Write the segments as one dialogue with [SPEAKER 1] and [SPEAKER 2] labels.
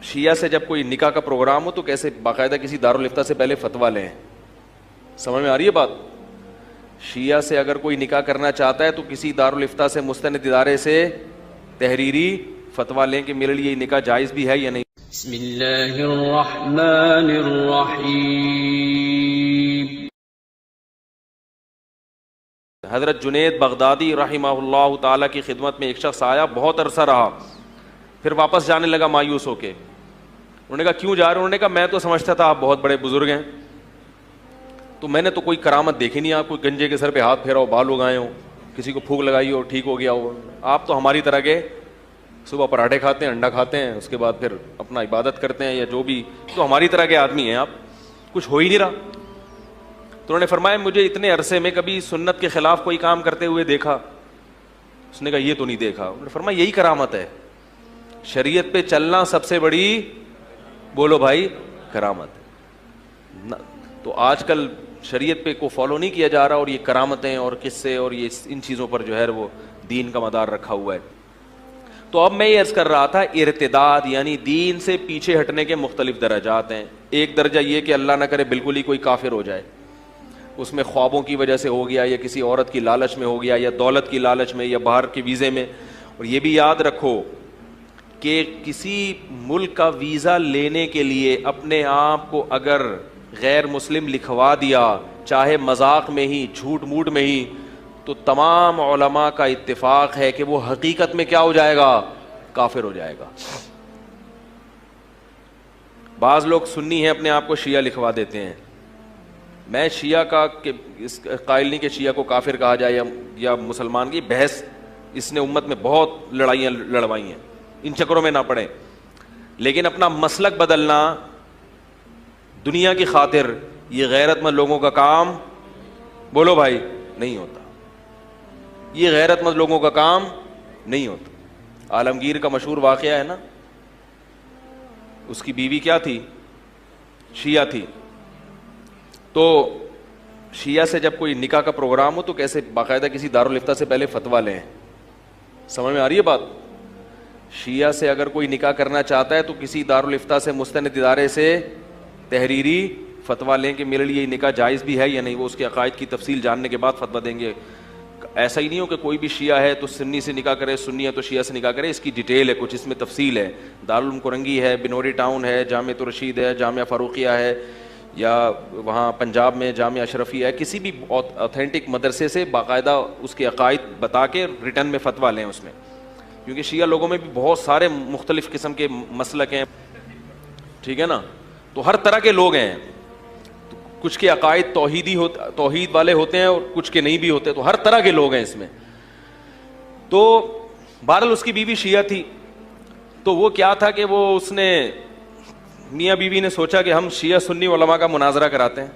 [SPEAKER 1] شیعہ سے جب کوئی نکاح کا پروگرام ہو تو کیسے باقاعدہ کسی دارالفتہ سے پہلے فتویٰ لیں. سمجھ میں آ رہی ہے بات؟ شیعہ سے اگر کوئی نکاح کرنا چاہتا ہے تو کسی دارالفتہ سے مستند ادارے سے تحریری فتویٰ لیں کہ میرے لیے یہ نکاح جائز بھی ہے یا نہیں.
[SPEAKER 2] بسم اللہ الرحمن الرحیم.
[SPEAKER 1] حضرت جنید بغدادی رحمہ اللہ تعالیٰ کی خدمت میں ایک شخص آیا, بہت عرصہ رہا, پھر واپس جانے لگا مایوس ہو کے. انہوں نے کہا کیوں جا رہے؟ انہوں نے کہا میں تو سمجھتا تھا آپ بہت بڑے بزرگ ہیں, تو میں نے تو کوئی کرامت دیکھی نہیں, آپ کوئی گنجے کے سر پہ ہاتھ پھیرا ہو, بال اگائے ہوں, کسی کو پھونک لگائی ہو ٹھیک ہو گیا ہو. آپ تو ہماری طرح کے صبح پراٹھے کھاتے ہیں, انڈا کھاتے ہیں, اس کے بعد پھر اپنا عبادت کرتے ہیں یا جو بھی, تو ہماری طرح کے آدمی ہیں آپ, کچھ ہو ہی نہیں رہا. تو انہوں نے فرمایا مجھے اتنے عرصے میں کبھی سنت کے خلاف کوئی کام کرتے ہوئے دیکھا؟ اس نے کہا یہ تو نہیں دیکھا. انہوں نے فرمایا یہی کرامت ہے, شریعت پہ چلنا سب سے بڑی, بولو بھائی, کرامت ہے. تو آج کل شریعت پہ کو فالو نہیں کیا جا رہا, اور یہ کرامتیں اور قصے اور یہ ان چیزوں پر جو ہے وہ دین کا مدار رکھا ہوا ہے. تو اب میں یہ عرض کر رہا تھا, ارتداد یعنی دین سے پیچھے ہٹنے کے مختلف درجات ہیں. ایک درجہ یہ کہ اللہ نہ کرے بالکل ہی کوئی کافر ہو جائے, اس میں خوابوں کی وجہ سے ہو گیا, یا کسی عورت کی لالچ میں ہو گیا, یا دولت کی لالچ میں, یا باہر کے ویزے میں. اور یہ بھی یاد رکھو کہ کسی ملک کا ویزا لینے کے لیے اپنے آپ کو اگر غیر مسلم لکھوا دیا, چاہے مذاق میں ہی, جھوٹ موٹ میں ہی, تو تمام علماء کا اتفاق ہے کہ وہ حقیقت میں کیا ہو جائے گا؟ کافر ہو جائے گا. بعض لوگ سنی ہیں اپنے آپ کو شیعہ لکھوا دیتے ہیں. میں شیعہ کا قائل نہیں کہ شیعہ کو کافر کہا جائے یا مسلمان کی بحث, اس نے امت میں بہت لڑائیاں لڑوائی ہیں, ان چکروں میں نہ پڑیں. لیکن اپنا مسلک بدلنا دنیا کی خاطر, یہ غیرت مند لوگوں کا کام, بولو بھائی, نہیں ہوتا. یہ غیرت مند لوگوں کا کام نہیں ہوتا. عالمگیر کا مشہور واقعہ ہے نا, اس کی بیوی کیا تھی؟ شیعہ تھی. تو شیعہ سے جب کوئی نکاح کا پروگرام ہو تو کیسے باقاعدہ کسی دارالفتہ سے پہلے فتویٰ لیں. سمجھ میں آ رہی ہے بات؟ شیعہ سے اگر کوئی نکاح کرنا چاہتا ہے تو کسی دارالفتہ سے مستند ادارے سے تحریری فتویٰ لیں کہ میرے لیے یہ نکاح جائز بھی ہے یا نہیں. وہ اس کے عقائد کی تفصیل جاننے کے بعد فتویٰ دیں گے. ایسا ہی نہیں ہو کہ کوئی بھی شیعہ ہے تو سنی سے نکاح کرے, سنی ہے تو شیعہ سے نکاح کرے. اس کی ڈیٹیل ہے, کچھ اس میں تفصیل ہے. دارالعلوم کرنگی ہے, بنوری ٹاؤن ہے, جامعۃ الرشید ہے, جامعہ فاروقیہ ہے, یا وہاں پنجاب میں جامعہ اشرفیہ ہے, کسی بھی اوتھینٹک مدرسے سے باقاعدہ اس کے عقائد بتا کے ریٹرن میں فتویٰ لیں اس میں. کیونکہ شیعہ لوگوں میں بھی بہت سارے مختلف قسم کے مسلک ہیں, ٹھیک ہے نا, تو ہر طرح کے لوگ ہیں. کچھ کے عقائد توحید والے ہوتے ہیں اور کچھ کے نہیں بھی ہوتے, تو ہر طرح کے لوگ ہیں اس میں. تو بہرحال اس کی بیوی شیعہ تھی. تو وہ کیا تھا کہ وہ اس نے میاں بیوی نے سوچا کہ ہم شیعہ سنی علماء کا مناظرہ کراتے ہیں.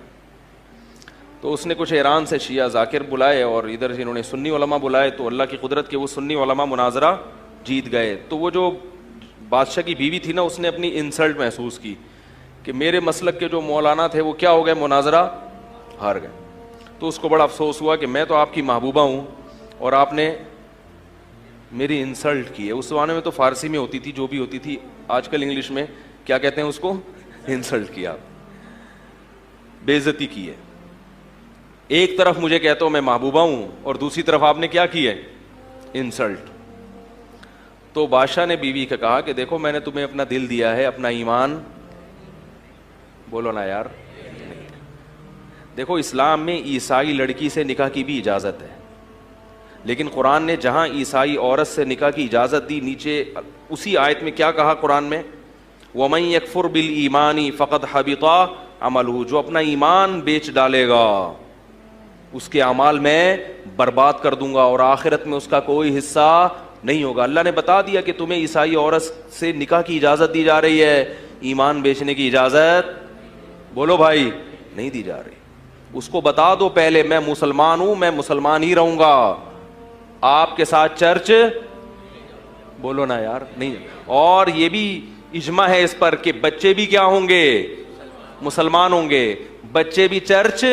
[SPEAKER 1] تو اس نے کچھ ایران سے شیعہ ذاکر بلائے اور ادھر سے انہوں نے سنی علماء بلائے. تو اللہ کی قدرت کے وہ سنی علماء مناظرہ جیت گئے. تو وہ جو بادشاہ کی بیوی تھی نا, اس نے اپنی انسلٹ محسوس کی کہ میرے مسلک کے جو مولانا تھے وہ کیا ہو گئے, مناظرہ ہار گئے. تو اس کو بڑا افسوس ہوا کہ میں تو آپ کی محبوبہ ہوں اور آپ نے میری انسلٹ کی ہے. اس زمانے میں تو فارسی میں ہوتی تھی جو بھی ہوتی تھی, آج کل انگلش میں کیا کہتے ہیں اس کو, انسلٹ کیا, بے عزتی کی ہے. ایک طرف مجھے کہتا ہوں میں محبوبہ ہوں اور دوسری طرف آپ نے کیا کی ہے, انسلٹ. تو بادشاہ نے بیوی کا کہا کہ دیکھو میں نے تمہیں اپنا دل دیا ہے, اپنا ایمان, بولو نا یار. دیکھو اسلام میں عیسائی لڑکی سے نکاح کی بھی اجازت ہے, لیکن قرآن نے جہاں عیسائی عورت سے نکاح کی اجازت دی, نیچے اسی آیت میں کیا کہا قرآن میں, وَمَن يَكْفُرْ بِالْإِيمَانِ فَقَدْ حَبِطَ عَمَلُهُ, جو اپنا ایمان بیچ ڈالے گا اس کے اعمال میں برباد کر دوں گا اور آخرت میں اس کا کوئی حصہ نہیں ہوگا. اللہ نے بتا دیا کہ تمہیں عیسائی عورت سے نکاح کی اجازت دی جا رہی ہے, ایمان بیچنے کی اجازت, بولو بھائی, نہیں دی جا رہی. اس کو بتا دو پہلے میں مسلمان ہوں, میں مسلمان ہی رہوں گا, آپ کے ساتھ چرچ, بولو نا یار, نہیں. اور یہ بھی اجماع ہے اس پر کہ بچے بھی کیا ہوں گے, مسلمان ہوں گے. بچے بھی چرچ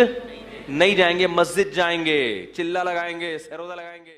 [SPEAKER 1] نہیں جائیں گے, مسجد جائیں گے, چلہ لگائیں گے, سروزہ لگائیں گے.